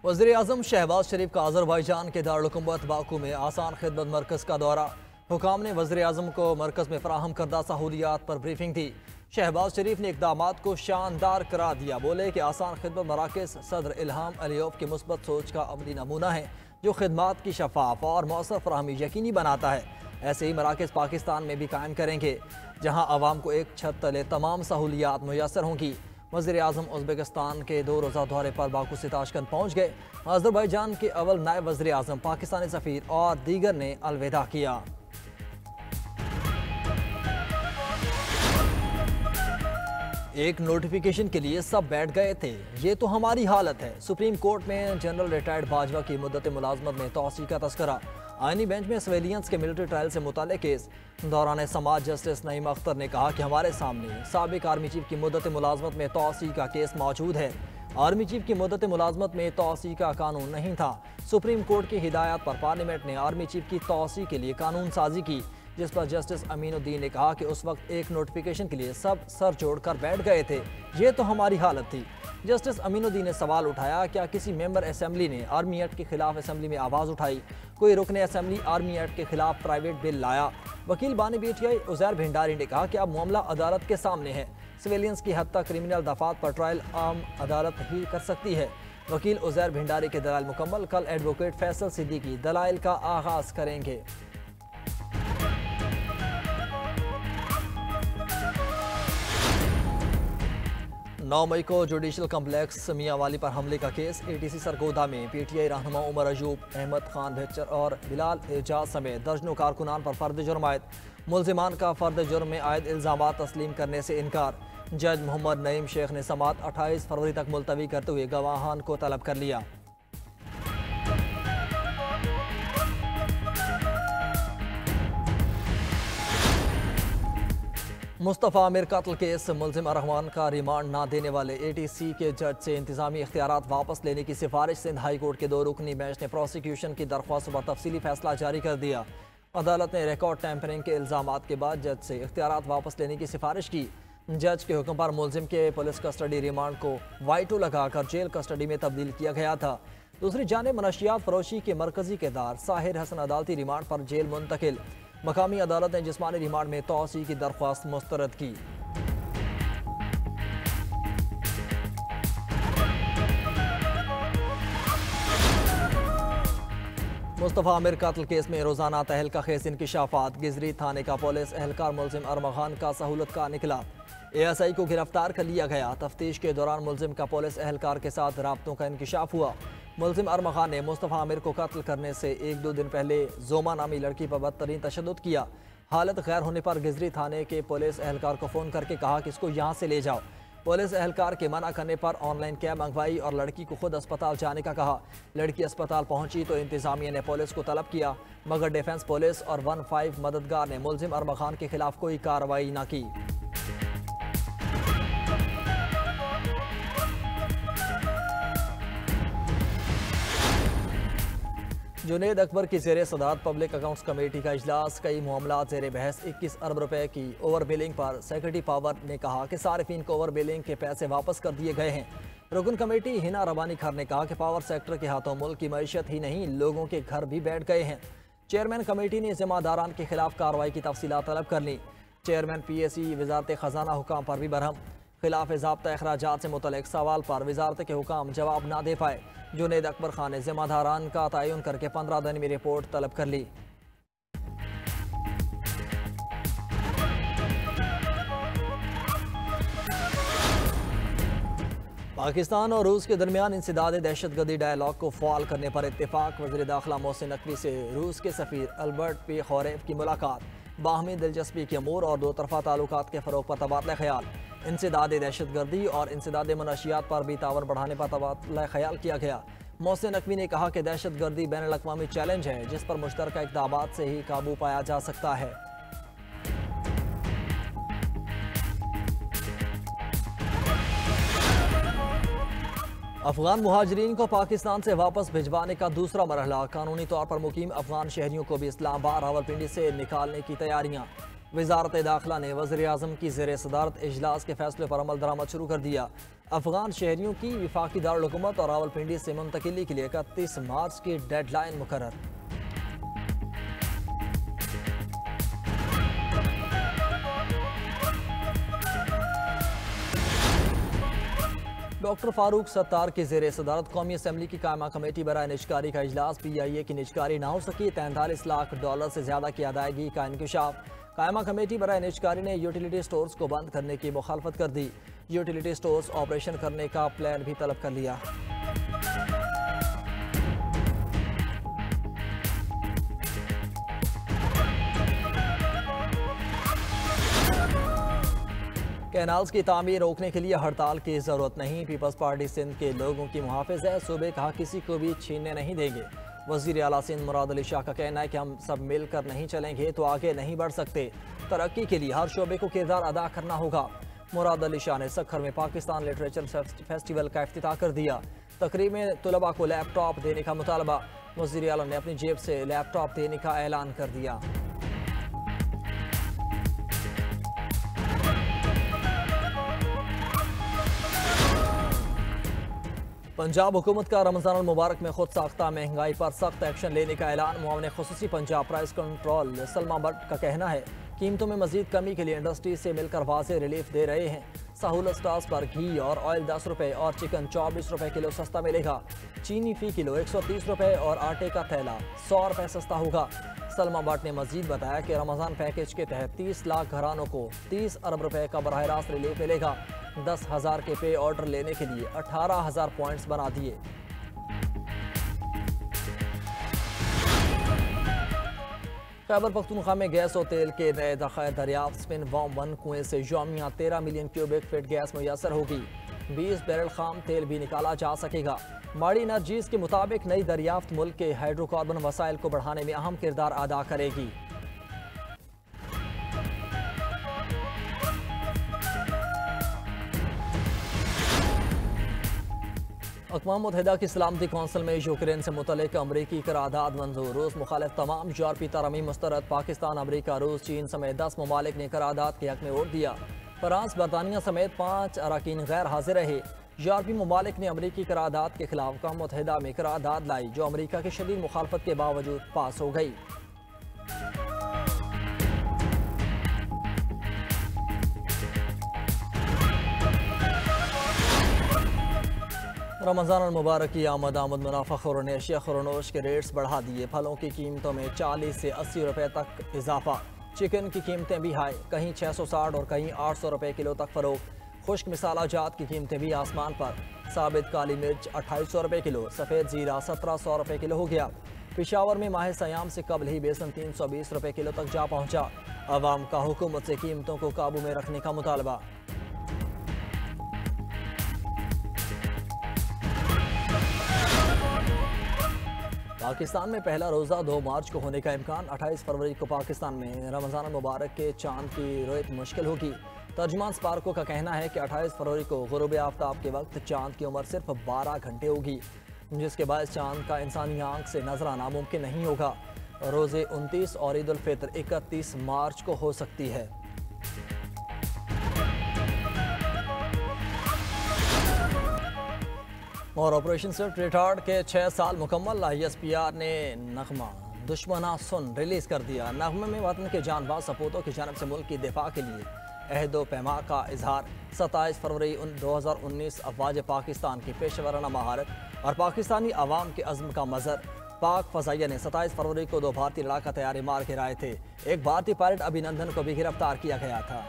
वज़ीर आज़म शहबाज शरीफ का अज़रबैजान के दारुल-हुकूमत बाकू में आसान खिदमत मरकज़ का दौरा। हुकाम ने वज़ीर आज़म को मरकज़ में फ़राहम करदा सहूलियात पर ब्रीफिंग दी। शहबाज शरीफ ने इक़दामात को शानदार करार दिया। बोले कि आसान खिदमत मराकज़ सदर इल्हाम अलियव की मुस्बत सोच का अमली नमूना है जो खिदमात की शफाफ और मौसर फराहमी यकीनी बनाता है। ऐसे ही मराकज़ पाकिस्तान में भी कायम करेंगे जहाँ आवाम को एक छत तले तमाम सहूलियात मुयसर होंगी। वज़ीर आज़म उज़्बेकिस्तान के 2 रोज़ा दौरे पर बाकू से ताशकंद पहुँच गए। अज़रबैजान के अव्वल नायब वज़ीर आज़म, पाकिस्तानी सफ़ीर और दीगर ने अलविदा किया। एक नोटिफिकेशन के लिए सब बैठ गए थे, ये तो हमारी हालत है। सुप्रीम कोर्ट में जनरल रिटायर्ड बाजवा की मुद्दत मुलाजमत में तौसी का तस्करा। आईनी बेंच में सिविलियंस के मिलिट्री ट्रायल से मुताल्लिक़ केस। दौरान समाज जस्टिस नईम अख्तर ने कहा कि हमारे सामने साबिक आर्मी चीफ की मुद्दत मुलाजमत में तौसी का केस मौजूद है। आर्मी चीफ की मुद्दत मुलाजमत में तौसी का कानून नहीं था। सुप्रीम कोर्ट की हिदायत पर पार्लियामेंट ने आर्मी चीफ की तौसी के लिए कानून साजी की, जिस पर जस्टिस अमीनुद्दीन ने कहा कि उस वक्त एक नोटिफिकेशन के लिए सब सर जोड़कर बैठ गए थे, ये तो हमारी हालत थी। जस्टिस अमीनुद्दीन ने सवाल उठाया, क्या किसी मेंबर असेंबली ने आर्मी एक्ट के खिलाफ असेंबली में आवाज़ उठाई? कोई रुकने असेंबली आर्मी एक्ट के खिलाफ प्राइवेट बिल लाया? वकील बानी पीटीआई उज़ैर भिंडारी ने कहा कि अब मामला अदालत के सामने है। सिविलियंस की हद तक क्रिमिनल दफात पर ट्रायल आम अदालत ही कर सकती है। वकील उज़ैर भिंडारी के दलाइल मुकम्मल। कल एडवोकेट फैसल सिद्दीकी दलाइल का आगाज़ करेंगे। 9 मई को जुडिशल कम्प्लेक्स मियांवाली पर हमले का केस। एटीसी सरगोदा में पीटीआई रहनुमा उमर अयूब, अहमद खान भेचर और बिलाल एजाज समेत दर्जनों कारकुनान पर फर्द जुर्म आयद। मुल्जिमान का फर्द जुर्म में आयद इल्ज़ामात तस्लीम करने से इनकार। जज मोहम्मद नईम शेख ने समात 28 फरवरी तक मुलतवी करते हुए गवाहान को तलब कर लिया। मुस्तफ़ा आमिर कत्ल केस। मुल्जिम अरहमान का रिमांड ना देने वाले एटीसी के जज से इंतजामी इख्तियारात वापस लेने की सिफारिश। सिंध हाई कोर्ट के 2 रुकनी बेंच ने प्रोसिक्यूशन की दरख्वास्त पर तफसीली फैसला जारी कर दिया। अदालत ने रिकॉर्ड टैंपरिंग के इल्ज़ामात के बाद जज से इख्तियारात वापस लेने की सिफारिश की। जज के हुक्म पर मुल्जिम के पुलिस कस्टडी रिमांड को वाइटो लगाकर जेल कस्टडी में तब्दील किया गया था। दूसरी जानिब मनशियात फरोशी के मरकजी किरदार साहिर हसन अदालती रिमांड पर जेल मुंतकिल। मकामी अदालत ने जिस्मानी रिमांड में तौसी की दरख्वास्त मुस्तरद की। मुस्तफ़ा आमिर कत्ल केस में रोजाना तहलका खेज इंकिशाफात। गिजरी थाने का पुलिस एहलकार मुल्जिम अरमगान का सहूलत का निकला। एएसआई को गिरफ्तार कर लिया गया। तफ्तीश के दौरान मुल्जिम का पुलिस एहलकार के साथ राब्तों का इंकिशाफ हुआ। मुल्जिम अरमगान ने मुस्तफ़ा आमिर को कत्ल करने से 1-2 दिन पहले जोमा नामी लड़की पर बदतरीन तशद्दुद किया। हालत गैर होने पर गिजरी थाने के पुलिस एहलकार को फ़ोन करके कहा कि इसको यहाँ से ले जाओ। पुलिस एहलकार के मना करने पर ऑनलाइन कैब मंगवाई और लड़की को खुद अस्पताल जाने का कहा। लड़की अस्पताल पहुंची तो इंतजामिया ने पुलिस को तलब किया, मगर डिफेंस पुलिस और 15 मददगार ने मुल्जिम अरमगान के खिलाफ कोई कार्रवाई न की। जुनेद अकबर की ज़ेर सदारत पब्लिक अकाउंट्स कमेटी का इजलास। कई मामलात ज़ेर बहस। 21 अरब रुपए की ओवर बिलिंग पर सेक्रेटरी पावर ने कहा कि सारिफिन को ओवर बिलिंग के पैसे वापस कर दिए गए हैं। रुकन कमेटी हिना रबानी खान ने कहा कि पावर सेक्टर के हाथों मुल्क की मईशत ही नहीं, लोगों के घर भी बैठ गए हैं। चेयरमैन कमेटी ने जिम्मेदारान के खिलाफ कार्रवाई की तफसीलात तलब कर ली। चेयरमैन PSE वजारत खजाना हुकाम पर भी बरहम। खिलाफ ज़ाब्ता अखराजात से मुतल्लिक सवाल पर वजारत के हुकाम जवाब ना दे पाए। जुनेद अकबर खान ने जिम्मेदारान का तयन करके 15 दिन में रिपोर्ट तलब कर ली। पाकिस्तान और रूस के दरमियान इंसदाद दहशतगर्दी डायलॉग को फ़ाल करने पर इत्तेफाक। वज़ीर दाखिला मोहसिन नकवी से रूस के सफ़ीर अल्बर्ट पी खौरेव की मुलाकात। बाहमी दिलचस्पी के अमूर और दो तरफ़ा ताल्लुकात के फ़रोग़ पर तबादला ख्याल। इंसदाद दहशतगर्दी और इंसदाद मनशियात पर भी तावन बढ़ाने पर तबादला ख्याल किया गया। मोहसिन नकवी ने कहा कि दहशतगर्दी बैनुल-अक़वामी चैलेंज है जिस पर मुश्तरका इक़दामात से ही काबू पाया जा सकता है। अफगान मुहाजिरीन को पाकिस्तान से वापस भिजवाने का दूसरा मरहला। कानूनी तौर पर मुकीम अफगान शहरियों को भी इस्लामाबाद रावलपिंडी से निकालने की तैयारियां। वजारत दाखिला ने वज़ीर आज़म की ज़ेर सदारत इजलास के फैसले पर अमल दरामद शुरू कर दिया। अफगान शहरियों की विफाकी दारुल-हुकूमत और रावलपिंडी से मुंतकिली के लिए 31 मार्च की डेडलाइन मुकर्रर। डॉक्टर फारूक सत्तार की ज़ेर सदारत कौमी असम्बली की कायमा कमेटी बराए निजकारी का इजलास। PIA की निजकारी ना हो सकी, $43 लाख से ज्यादा की अदायगी का इंकशाफ। कायमा कमेटी बराए निजकारी ने यूटिलिटी स्टोर्स को बंद करने की मुखालफत कर दी। यूटिलिटी स्टोर्स ऑपरेशन करने का प्लान भी तलब कर लिया। कैनाल्स की तामीर रोकने के लिए हड़ताल की जरूरत नहीं, पीपल्स पार्टी सिंध के लोगों की मुहाफिज है। सूबे कहा किसी को भी छीनने नहीं देंगे। वजीर आला सिंध मुराद अली शाह का कहना है कि हम सब मिलकर नहीं चलेंगे तो आगे नहीं बढ़ सकते। तरक्की के लिए हर शोबे को किरदार अदा करना होगा। मुराद अली शाह ने सखर में पाकिस्तान लिटरेचर फेस्टिवल का इफ्तिताह कर दिया। तकरीब में तलबा को लैपटॉप देने का मुतालबा। वजीर आला ने अपनी जेब से लैपटॉप देने का ऐलान कर दिया। पंजाब हुकूमत का रमज़ान मुबारक में खुद साख्ता महंगाई पर सख्त एक्शन लेने का ऐलान। मुआवन खुसूसी पंजाब प्राइस कंट्रोल सलमा भट्ट का कहना है कीमतों में मजीद कमी के लिए इंडस्ट्री से मिलकर वाज़े रिलीफ दे रहे हैं। सहूलत स्टार्स पर घी और ऑयल 10 रुपये और चिकन 24 रुपये किलो सस्ता मिलेगा। चीनी फ़ी किलो 130 रुपये और आटे का थैला 100 रुपये सस्ता होगा। सलमा भट्ट ने मजीद बताया कि रमज़ान पैकेज के तहत 30 लाख घरानों को 30 अरब रुपये का बराह रास्त रिलीफ मिलेगा। 10,000 के पे ऑर्डर लेने के लिए 18,000 पॉइंट्स बना दिए। खैबर पख्तूनख्वा में गैस और तेल के नए ज़खायर दरियाफ्त। स्पिन वॉम 1 कुएं से यौमिया 13 मिलियन क्यूबिक फीट गैस मुयसर होगी। 20 बैरल खाम तेल भी निकाला जा सकेगा। माड़ी एनर्जीज के मुताबिक नई दरियाफ्त मुल्क के हाइड्रोकार्बन वसाइल को बढ़ाने में अहम किरदार अदा करेगी। अक़वाम मुत्तहिदा की सलामती कौंसिल में यूक्रेन से मुतल्लिक़ अमरीकी करारदाद मंजूर। रूस मुखालिफ तमाम यूरोपीय तरमीम मुस्तरद। पाकिस्तान, अमरीका, रूस, चीन समेत 10 ममालिक ने करारदाद के हक में वोट दिया। फ्रांस, बरतानिया समेत 5 अरकान गैर हाजिर रहे। यूरोपीय ममालिक ने अमरीकी करारदाद के खिलाफ अक़वाम मुत्तहिदा में करारदाद लाई, जो अमरीका की शदीद मुखालफत के बावजूद पास हो गई। रमज़ान मुबारक की आमद मुनाफाखोरों ने अशिया खुरनोश के रेट्स बढ़ा दिए। फलों की कीमतों में 40 से 80 रुपये तक इजाफा। चिकन की कीमतें भी हाई, कहीं 660 और कहीं 800 रुपये किलो तक फरोख्त। खुश्क मसाला जात की कीमतें भी आसमान पर। साबित काली मिर्च 2800 रुपये किलो, सफ़ेद ज़ीरा 1700 रुपये किलो हो गया। पेशावर में माह सयाम से कबल ही बेसन 320 रुपये किलो तक जा पहुँचा। अवाम का हुकूमत से कीमतों को काबू में रखने का मुतालबा। पाकिस्तान में पहला रोज़ा 2 मार्च को होने का इम्कान। 28 फरवरी को पाकिस्तान में रमज़ान मुबारक के चांद की रोयत मुश्किल होगी। तर्जुमान स्पार्को का कहना है कि 28 फरवरी को गुरूब आफ्ताब के वक्त चांद की उम्र सिर्फ 12 घंटे होगी, जिसके बाद चांद का इंसानी आंख से नजर आना मुमकिन नहीं होगा। रोज़े 29 और ईद उल फितर 31 मार्च को हो सकती है। और ऑपरेशन स्विफ्ट रिटार्ड के 6 साल मुकम्मल। ISPR ने नगमा दुश्मना सुन रिलीज कर दिया। नगमे में वतन के जानबाज सपूतों की जानब से मुल्क की दिफा के लिए अहदो पैमा का इजहार। 27 फरवरी 2019 अफवाज पाकिस्तान की पेशेवराना महारत और पाकिस्तानी अवाम के अज़्म का मज़र। पाक फ़ज़ाइया ने 27 फरवरी को 2 भारतीय लड़ाका तैयारी मार गिराए थे। एक भारतीय पायलट अभिनंदन को भी गिरफ्तार किया गया था।